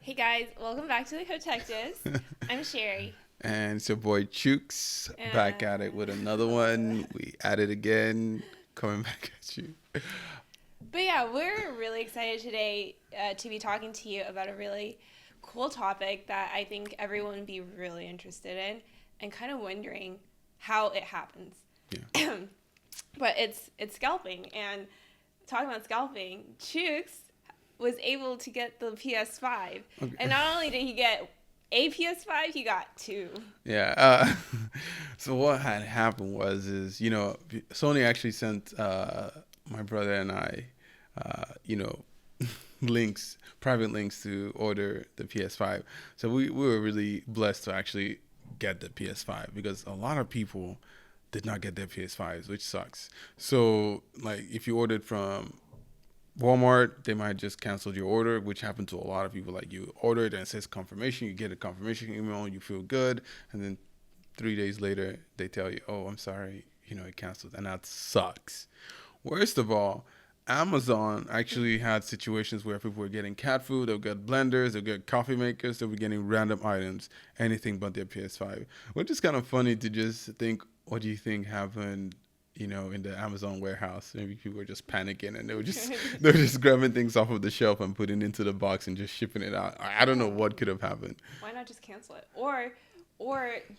Hey guys, welcome back to the Detectives. I'm Sherry. And it's your boy Chooks back at it with another one. We at it again, coming back at you. But yeah, we're really excited today to be talking to you about a really cool topic that I think everyone would be really interested in and kind of wondering how it happens. Yeah. But it's scalping, and talking about scalping, Chooks was able to get the PS5. Okay. And not only did he get a PS5, he got two. Yeah. So what had happened is Sony actually sent my brother and I, links, private links to order the PS5. So we were really blessed to actually get the PS5 because a lot of people did not get their PS5s, which sucks. So like if you ordered from Walmart, they might just cancel your order, which happened to a lot of people. Like you ordered and it says confirmation, you get a confirmation email, you feel good, and then 3 days later they tell you, "Oh, I'm sorry, it canceled," and that sucks. Worst of all, Amazon actually had situations where people were getting cat food, they'll get blenders, they'll get coffee makers, they'll be getting random items, anything but their PS5, which is kind of funny to just think, what do you think happened? In the Amazon warehouse, maybe people were just panicking and they were just grabbing things off of the shelf and putting it into the box and just shipping it out. I don't know what could have happened. Why not just cancel it? Or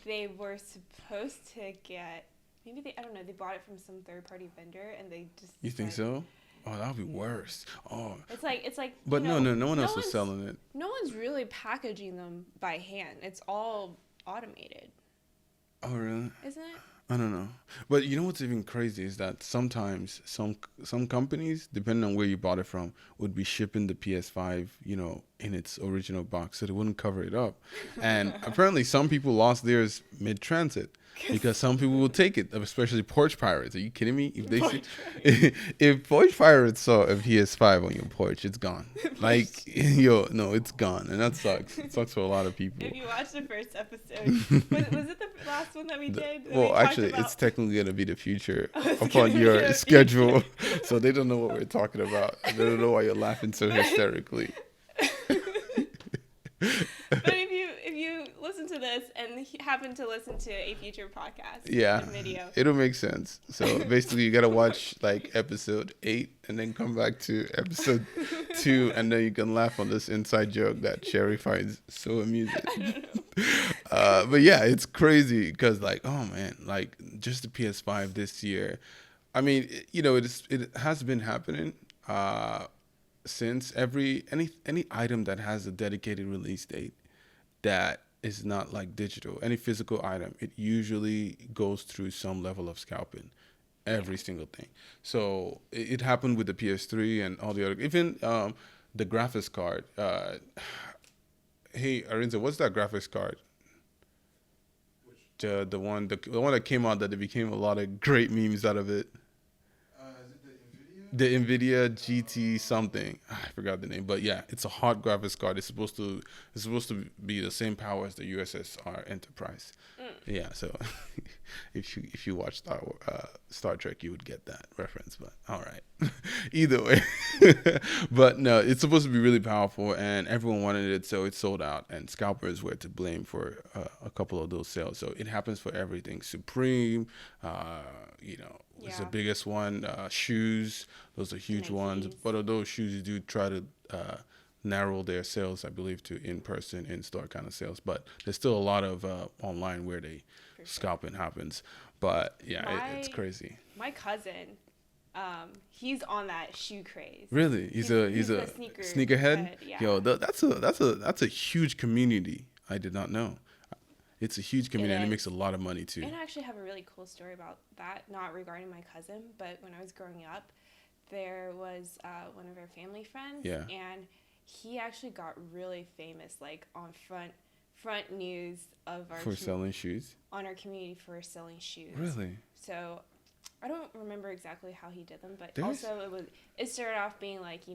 they were supposed to get, maybe I don't know, they bought it from some third party vendor and they just. You think so? Oh, that would be worse. Oh. It's like. But no one else was selling it. No one's really packaging them by hand. It's all automated. Oh, really? Isn't it? I don't know. But you know what's even crazy is that sometimes some companies, depending on where you bought it from, would be shipping the PS5, in its original box, so they wouldn't cover it up. And apparently some people lost theirs mid-transit because some people will take it, especially porch pirates. Are you kidding me? If they if porch pirates saw a PS5 on your porch, it's gone. Like, no, it's gone, and that sucks. It sucks for a lot of people. If you watched the first episode, was it the last one that we did? Actually, it's technically going to be the future upon your schedule. So they don't know what we're talking about. They don't know why you're laughing so hysterically. But if you listen to this and happen to listen to a future podcast, video, it'll make sense. So basically, you gotta watch like episode 8 and then come back to episode 2, and then you can laugh on this inside joke that Sherry finds so amusing. I don't know. But yeah, it's crazy because oh man, just the PS5 this year. I mean, it has been happening. Since any item that has a dedicated release date that is not like digital, any physical item, it usually goes through some level of scalping, every single thing. So it happened with the PS3 and all the other, even the graphics card. Hey Arinza, what's that graphics card? The one that came out that there became a lot of great memes out of it. The NVIDIA GT something. I forgot the name, but yeah, it's a hot graphics card. It's supposed to be the same power as the USSR Enterprise. Yeah, so if you watch Star Trek, you would get that reference. But all right, either way. But no, it's supposed to be really powerful, and everyone wanted it, so it sold out. And scalpers were to blame for a couple of those sales. So it happens for everything. Supreme, it's the biggest one. Shoes, those are huge ones. But of those shoes, you do try to narrow their sales, I believe, to in-person, in-store kind of sales. But there's still a lot of online where scalping happens. But yeah, it's crazy. My cousin, he's on that shoe craze. Really? He's a sneakerhead? Yeah. Yo, that's a huge community. I did not know. It's a huge community, and it makes a lot of money too. And I actually have a really cool story about that, not regarding my cousin, but when I was growing up, there was one of our family friends, and he actually got really famous, like on front news of our selling shoes. On our community for selling shoes. Really? So I don't remember exactly how he did them, but also it started off being like,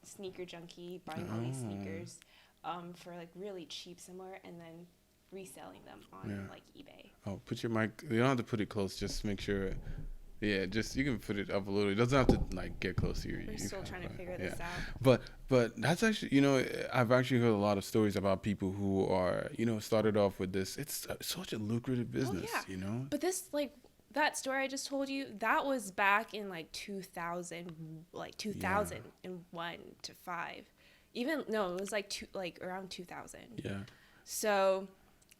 sneaker junkie, buying all these sneakers for like really cheap somewhere, and then reselling them on like eBay. Oh, put your mic. You don't have to put it close. Just make sure Yeah, just you can put it up a little. It doesn't have to like get close to you. We're still trying to figure this out. But that's actually, you know, I've actually heard a lot of stories about people who are, you know, started off with this. It's such a lucrative business, you know. But this, like, that story I just told you, that was back in like 2000, like 2001 to 5. Even no, it was like around 2000. Yeah. So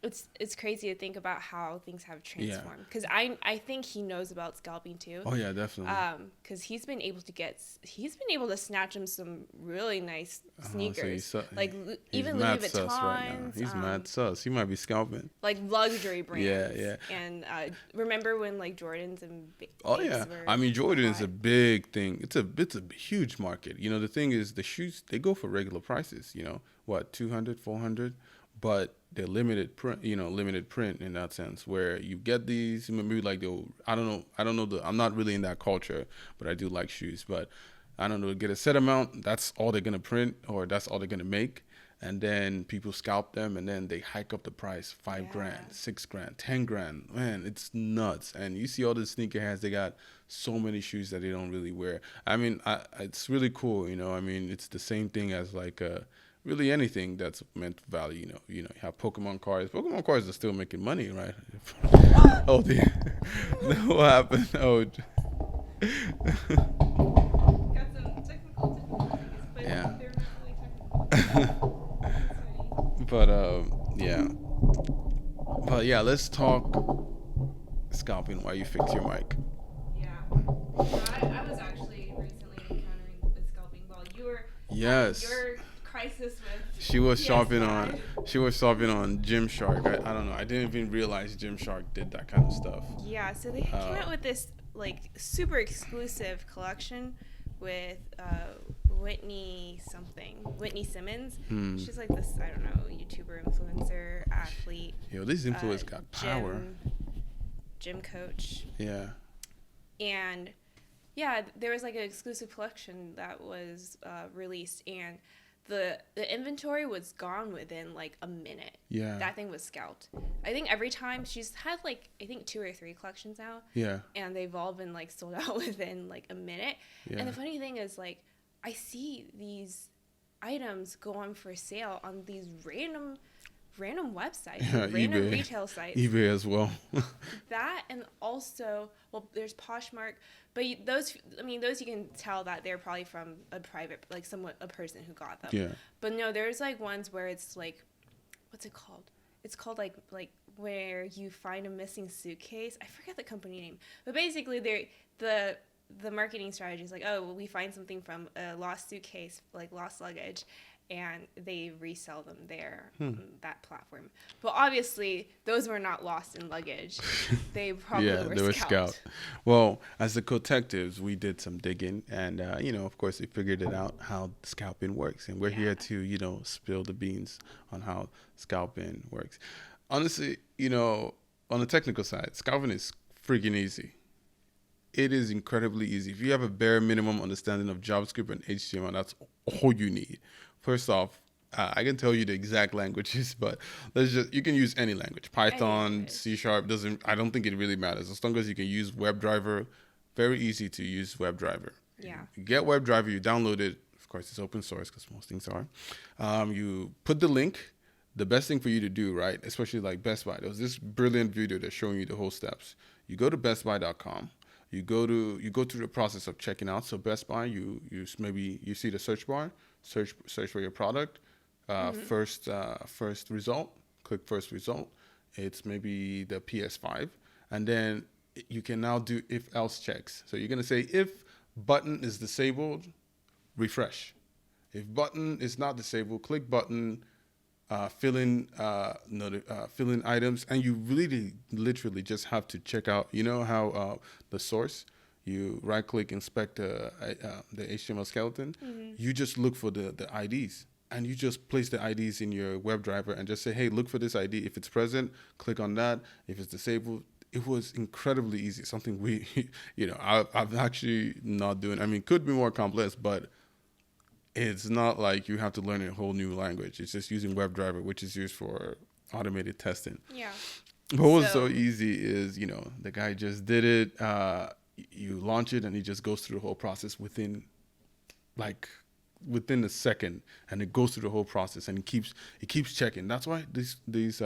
it's crazy to think about how things have transformed, because I think he knows about scalping too. Oh yeah, definitely. Because he's been able to snatch him some really nice sneakers, So like even Louis Vuittons. Right now. He's mad sus. He might be scalping. Like luxury brands. Yeah. And remember when like Jordans and I mean, Jordan is a big thing. It's a huge market. You know, the thing is, the shoes, they go for regular prices. You know, what, 200, 400, but they're limited print in that sense, where you get these maybe like I don't know I'm not really in that culture, but I do like shoes. But I don't know, get a set amount, that's all they're gonna print, or that's all they're gonna make, and then people scalp them, and then they hike up the price $5 grand, $6 grand, $10 grand. Man, it's nuts. And you see all the sneakerheads, they got so many shoes that they don't really wear. I mean, it's really cool, you know. I mean, it's the same thing as like really anything that's meant for value, you know, you have Pokemon cards. Pokemon cards are still making money, right? Oh dear. What happened? Oh. Got some technical difficulties, but yeah. they're not really technical. But yeah, let's talk scalping while you fix your mic. Yeah. I was actually recently encountering the scalping while you were your crisis with she was shopping on GymShark. I don't know. I didn't even realize GymShark did that kind of stuff. Yeah, so they came out with this like super exclusive collection with Whitney Simmons. She's like this, I don't know, YouTuber, influencer, athlete. Yo, this influence got power. Gym coach. Yeah. And yeah, there was like an exclusive collection that was released, and the inventory was gone within like a minute. Yeah. That thing was scalped. I think every time she's had like 2 or 3 collections out. Yeah. And they've all been like sold out within like a minute. Yeah. And the funny thing is, like, I see these items go on for sale on these random websites, random eBay. Retail sites. eBay as well. That, and also, well, there's Poshmark, but those you can tell that they're probably from a private, like a person who got them. Yeah. But no, there's like ones where it's like, what's it called? It's called like where you find a missing suitcase. I forget the company name, but basically the marketing strategy is like, oh, well, we find something from a lost suitcase, like lost luggage, and they resell them there on that platform. But obviously, those were not lost in luggage. They probably were scalped. Well, as the detectives, we did some digging, and of course, we figured it out how scalping works, and we're here to spill the beans on how scalping works. Honestly, on the technical side, scalping is freaking easy. It is incredibly easy. If you have a bare minimum understanding of JavaScript and HTML, that's all you need. First off, I can tell you the exact languages, but you can use any language. Python, C#, I don't think it really matters. As long as you can use WebDriver, very easy to use WebDriver. Yeah. You get WebDriver, you download it. Of course, it's open source because most things are. You put the link. The best thing for you to do, right, especially like Best Buy, there was this brilliant video that's showing you the whole steps. You go to bestbuy.com. You go through the process of checking out. So Best Buy, you see the search bar, search for your product. First result, click first result. It's maybe the PS5, and then you can now do if else checks. So you're gonna say if button is disabled, refresh. If button is not disabled, click button. Fill in items, and you really literally just have to check out. You know how the source, you right click, inspect the HTML skeleton. You just look for the IDs, and you just place the IDs in your WebDriver and just say, hey, look for this ID. If it's present, click on that. If it's disabled, it was incredibly easy. Something I'm actually not doing. I mean, could be more complex, but it's not like you have to learn a whole new language. It's just using WebDriver, which is used for automated testing. Yeah. But what was so easy is, the guy just did it. you launch it and it just goes through the whole process within a second, and it goes through the whole process, and it keeps checking. That's why these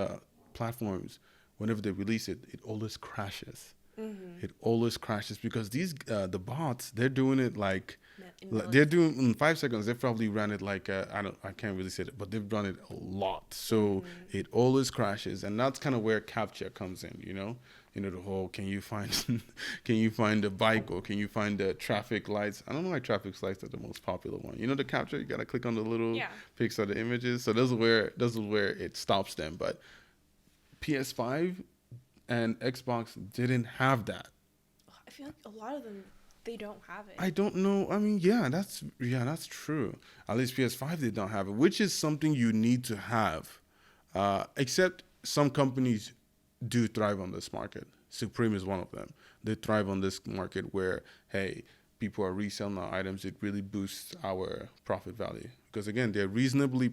platforms, whenever they release it, it always crashes. Mm-hmm. It always crashes because these the bots, they're doing it they're doing in 5 seconds. They probably ran it I can't really say it, but they've run it a lot, so it always crashes. And that's kind of where CAPTCHA comes in. The whole, can you find a bike, or can you find the traffic lights? I don't know why traffic lights are the most popular one. The CAPTCHA, you gotta click on the little pics of the images. So this is where it stops them. But PS5 and Xbox didn't have that. I feel like a lot of them, they don't have it. I don't know. I mean, that's true. At least PS5 did not have it, which is something you need to have. Except some companies do thrive on this market. Supreme is one of them. They thrive on this market where, hey, people are reselling our items. It really boosts our profit value. Because again, they're not reasonably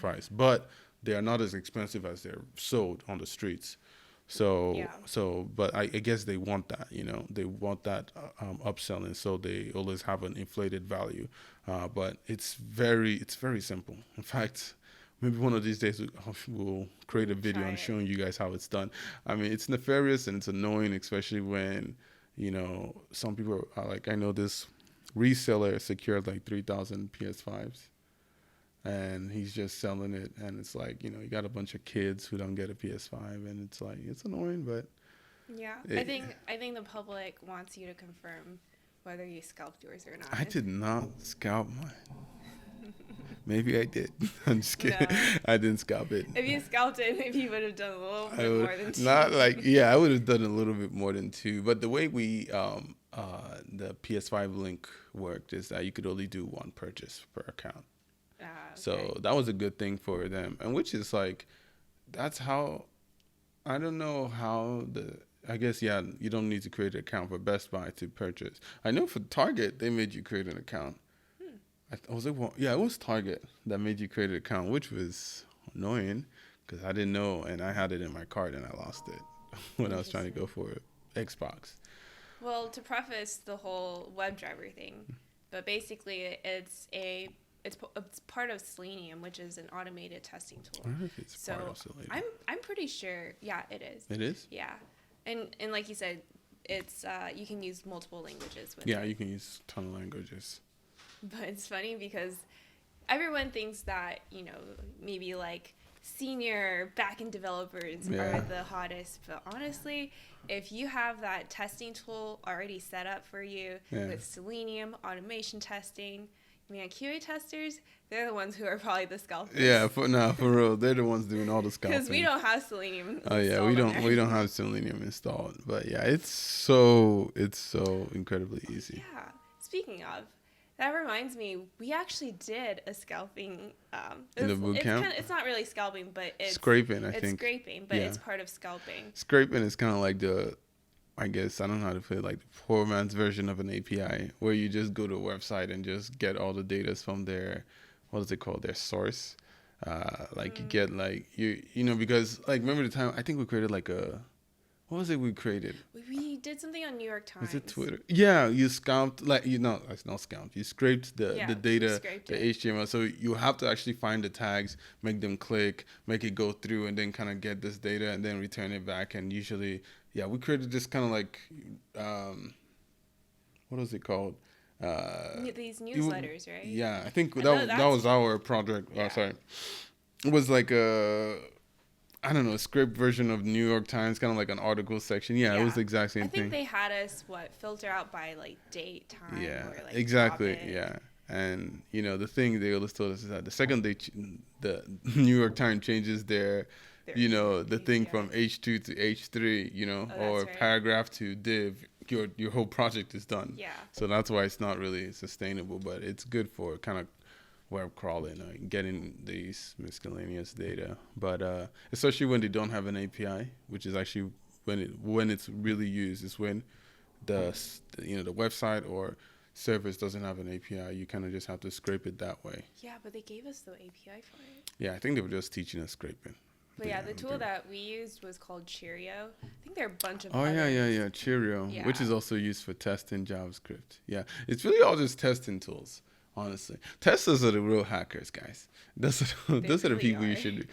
priced, but they are not as expensive as they're sold on the streets. But I guess they want that, they want that upselling, so they always have an inflated value. But it's very simple. In fact, maybe one of these days we'll create a video on showing you guys how it's done. I mean, it's nefarious and it's annoying, especially when, some people are like, I know this reseller secured like 3,000 PS5s. And he's just selling it, and it's like, you got a bunch of kids who don't get a PS5, and it's like, it's annoying, but I think the public wants you to confirm whether you scalped yours or not. I did not scalp mine. Maybe I did. I'm just kidding. No. I didn't scalp it. If you scalped it, maybe you would have done a little bit more than 2. I would have done a little bit more than 2. But the way the PS5 link worked is that you could only do 1 purchase per account. Okay. So that was a good thing for them, and which is like, that's how, I don't know how I guess, you don't need to create an account for Best Buy to purchase. I know for Target, they made you create an account. It was Target that made you create an account, which was annoying because I didn't know, and I had it in my cart and I lost it when I was trying to go for Xbox. Well, to preface the whole WebDriver thing, but basically it's part of Selenium, which is an automated testing tool. I don't know if it's part of Selenium. I'm pretty sure. Yeah, it is. It is? Yeah, and like you said, it's you can use multiple languages with it. Yeah, you can use a ton of languages. But it's funny because everyone thinks that, maybe like senior backend developers are the hottest. But honestly, if you have that testing tool already set up for you with Selenium, automation testing, QA testers, they're the ones who are probably the scalpers. Yeah, for real, they're the ones doing all the scalping. Because we don't have Selenium. Oh yeah, we don't have Selenium installed. But yeah, it's so incredibly easy. Yeah. Speaking of, that reminds me, we actually did a scalping. In the boot camp? It's not really scalping, but it's scraping. It's scraping, but it's part of scalping. Scraping is kind of like I guess, I don't know how to put it, like the poor man's version of an API, where you just go to a website and just get all the data from their, what is it called, their source. You get because remember the time, I think we created what was it we created? We did something on New York Times. Was it Twitter? Yeah, you scalped, it's not scalped. You scraped the data, the HTML. So you have to actually find the tags, make them click, make it go through, and then kind of get this data and then return it back. And usually, we created this kind of what was it called? These newsletters, right? Yeah, I think that was our project. Yeah. Sorry. It was like a script version of New York Times, kind of like an article section. Yeah, it was the exact same thing. I think they had us, filter out by, date, time, or, exactly, yeah. And, the thing they always told us is that the second the New York Times changes their the thing from H2 to H3, or paragraph to div, your whole project is done. Yeah. So that's why it's not really sustainable, but it's good for kind of web crawling, getting these miscellaneous data. But especially when they don't have an API, which is actually when it's really used, is when the website or service doesn't have an API. You kind of just have to scrape it that way. Yeah, but they gave us the API for it. Yeah, I think they were just teaching us scraping. But yeah, the tool that we used was called Cheerio. I think there are a bunch of yeah, Cheerio, which is also used for testing JavaScript. Yeah, it's really all just testing tools. Honestly, testers are the real hackers, guys. Those are the people you should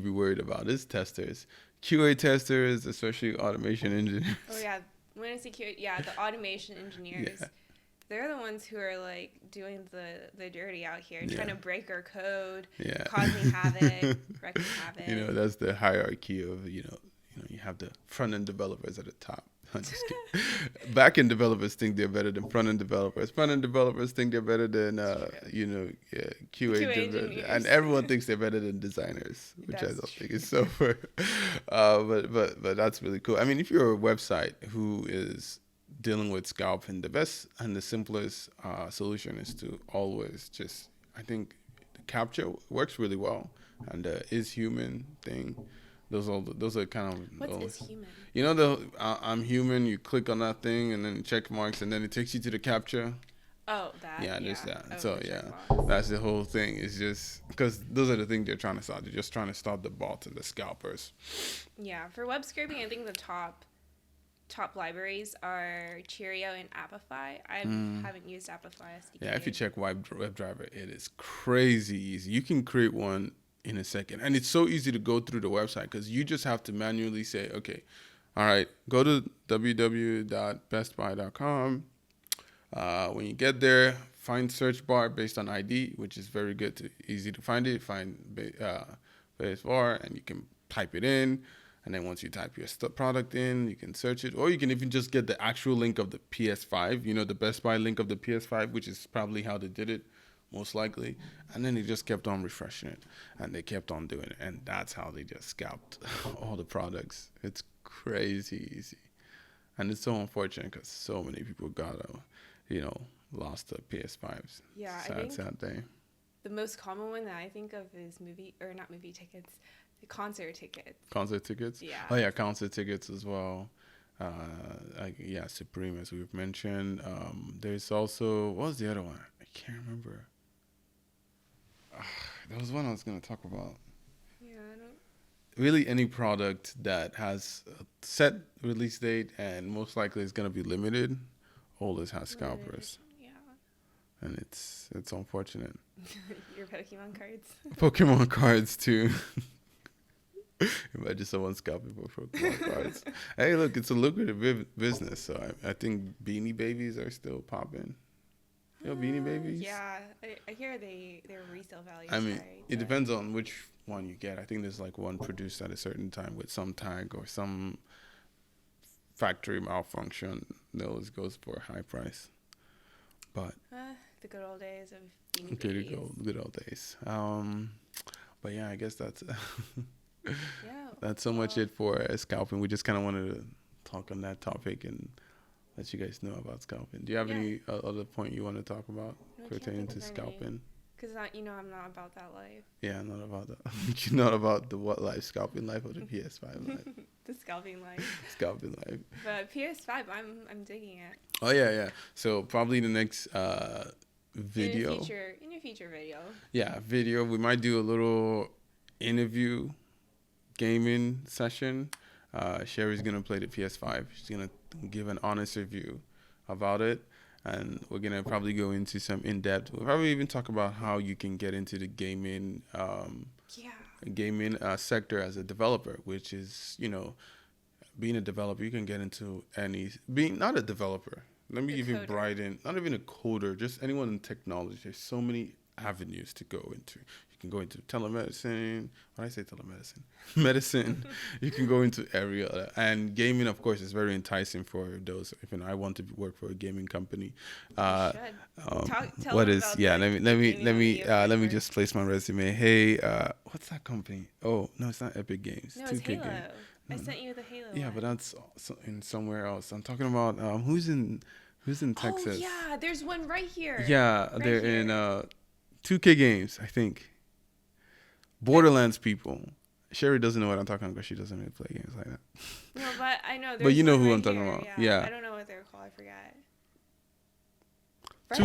be worried about. Is testers, QA testers, especially automation engineers. Oh yeah, when I say QA, the automation engineers. Yeah. They're the ones who are like doing the dirty out here, trying to break our code, causing havoc, wrecking havoc. You know, that's the hierarchy of you have the front end developers at the top. Back end developers think they're better than front end developers. Front end developers think they're better than QA engineers. And everyone thinks they're better than designers, which I don't think is so fair. But that's really cool. I mean, if you're a website who is dealing with Scalp, and the best and the simplest solution is to always just, I think the capture works really well, and the is human thing. Those are kind of. What is human? You know I'm human. You click on that thing and then check marks, and then it takes you to the capture. Oh, that. Yeah, just that. Oh, so that's the whole thing. It's just because those are the things they're trying to stop. They're just trying to stop the bots and the scalpers. Yeah, for web scraping, I think the top libraries are Cheerio and Apify. I haven't used Apify SDK. Yeah, if you check WebDriver, it is crazy easy. You can create one in a second. And it's so easy to go through the website because you just have to manually say, okay, all right, go to www.bestbuy.com. When you get there, find search bar based on ID, which is very good, easy to find it. Find base bar, and you can type it in. And then once you type your product in, you can search it. Or you can even just get the actual link of the PS5, the Best Buy link of the PS5, which is probably how they did it, most likely. And then they just kept on refreshing it. And they kept on doing it. And that's how they just scalped all the products. It's crazy easy. And it's so unfortunate because so many people lost the PS5s. Yeah, sad day. The most common one that I think of is not movie tickets. Concert tickets. Concert tickets? Yeah. Oh, yeah, concert tickets as well. Supreme, as we've mentioned. There's also, what was the other one? I can't remember. There was one I was going to talk about. Yeah, I don't. Really, any product that has a set release date and most likely is going to be limited always has scalpers. Yeah. And it's unfortunate. Your Pokemon cards? Pokemon cards, too. Imagine someone scalping for Pokemon cards. Hey, look, it's a lucrative business. So I think Beanie Babies are still popping. Beanie Babies? Yeah, I hear their resale value. I mean, it depends on which one you get. I think there's like one produced at a certain time with some tag or some factory malfunction. That always goes for a high price. But the good old days of Beanie Babies. The good old days. But yeah, I guess that's. That's so much it for scalping. We just kind of wanted to talk on that topic and let you guys know about scalping. Do you have any other point you want to talk about pertaining to scalping? Because I'm not about that life. Yeah, not about that. You're not about the what life? Scalping life or the PS5 life? The scalping life. Scalping life. But PS5, I'm digging it. Oh yeah. So probably the next video. In your future video. Yeah, video. We might do a little interview gaming session. Sherry's gonna play the PS5. She's gonna give an honest review about it, and we're gonna probably go into some in-depth. We'll probably even talk about how you can get into the gaming sector as a developer, which is being a developer. You can get into being not a developer. Let me even brighten. Not even a coder. Just anyone in technology. There's so many avenues to go into. You can go into telemedicine. When I say telemedicine, medicine. You can go into area, and gaming, of course, is very enticing for those. If I want to work for a gaming company, let me just place my resume. Hey, what's that company? Oh no, it's not Epic Games. No, it's Halo. I sent you the Halo. Yeah, but that's in somewhere else. I'm talking about who's in Texas. Oh yeah, there's one right here. Yeah, they're in 2K Games, I think. Borderlands people. Sherry doesn't know what I'm talking about because she doesn't really play games like that. No, but I know. But you know who I'm talking about. Yeah. I don't know what they're called. I forgot.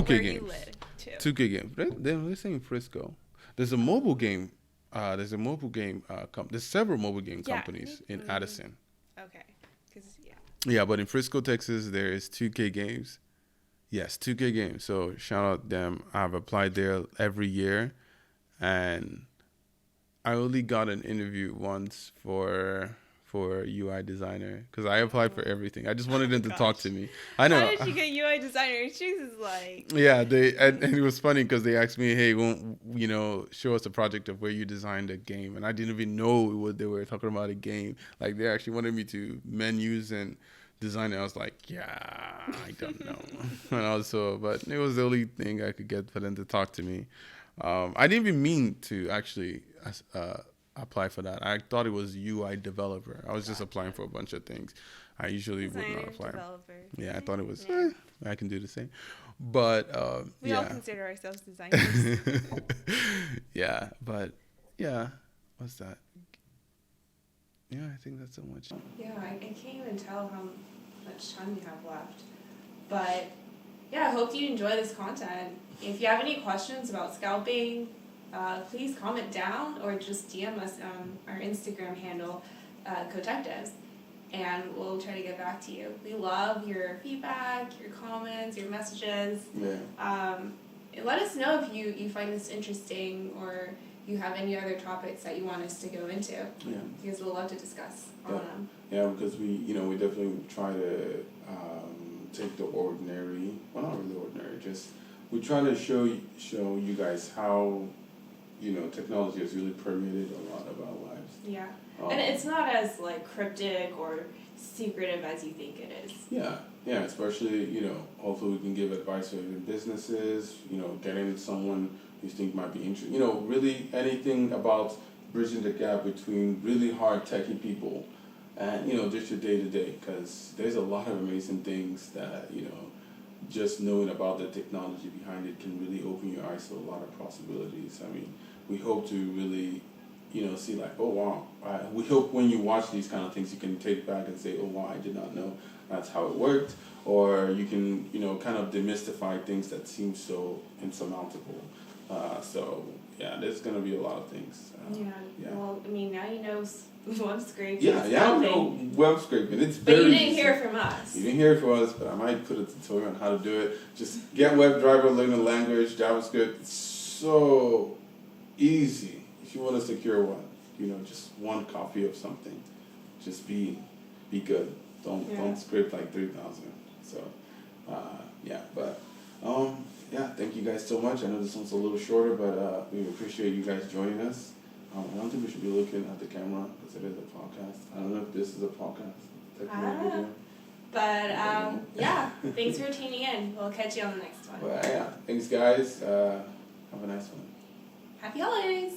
2K Games. 2K Games. They're saying Frisco. There's a mobile game There's a mobile game. There's several mobile game companies in Addison. Okay. Yeah, but in Frisco, Texas, there is 2K Games. Yes, 2K Games. So shout out them. I've applied there every year, and I only got an interview once for UI designer because I applied for everything. I just wanted them to talk to me. I know. How did you get UI designer? Jesus, like. Yeah, and it was funny because they asked me, "Hey, won't show us a project of where you designed a game?" And I didn't even know what they were talking about, a game. Like they actually wanted me to menus and design it. I was like, "Yeah, I don't know." And also, but it was the only thing I could get for them to talk to me. I didn't even mean to actually apply for that. I thought it was UI developer. I was just applying for a bunch of things. I usually would not apply. Yeah, I thought it was. I can do the same, but we all consider ourselves designers. Yeah, but yeah, what's that? Yeah, I think that's so much. Yeah, I can't even tell how much time we have left, but yeah, I hope you enjoy this content. If you have any questions about scalping, please comment down or just DM us on our Instagram handle, Cotectives, and we'll try to get back to you. We love your feedback, your comments, your messages. Yeah. Let us know if you find this interesting or you have any other topics that you want us to go into. Yeah. Because we'll love to discuss on them. Yeah, because we definitely try to take the ordinary, well, not really ordinary, just we try to show you guys how technology has really permeated a lot of our lives. Yeah. And it's not as like cryptic or secretive as you think it is. Yeah, especially, hopefully we can give advice to businesses, getting someone you think might be interested, really anything about bridging the gap between really hard techie people and, just your day-to-day, because there's a lot of amazing things that, just knowing about the technology behind it can really open your eyes to a lot of possibilities. I mean, we hope to really, see like, oh, wow. We hope when you watch these kind of things, you can take back and say, oh, wow, I did not know that's how it worked. Or you can, kind of demystify things that seem so insurmountable. So, yeah, there's going to be a lot of things. Yeah. Well, I mean, now you know web scraping. Yeah, I know web scraping. It's very But you didn't hear it from us. You didn't hear it from us, but I might put a tutorial on how to do it. Just get WebDriver, learn the language, JavaScript. It's so easy. If you want to secure one, just one copy of something. Just be good. Don't scrape like 3,000. So, thank you guys so much. I know this one's a little shorter, but we appreciate you guys joining us. I don't think we should be looking at the camera because it is a podcast. I don't know if this is a podcast. But thanks for tuning in. We'll catch you on the next one. Well, yeah, thanks guys. Have a nice one. Happy holidays.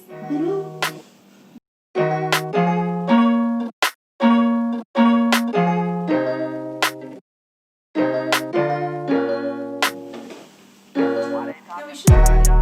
We should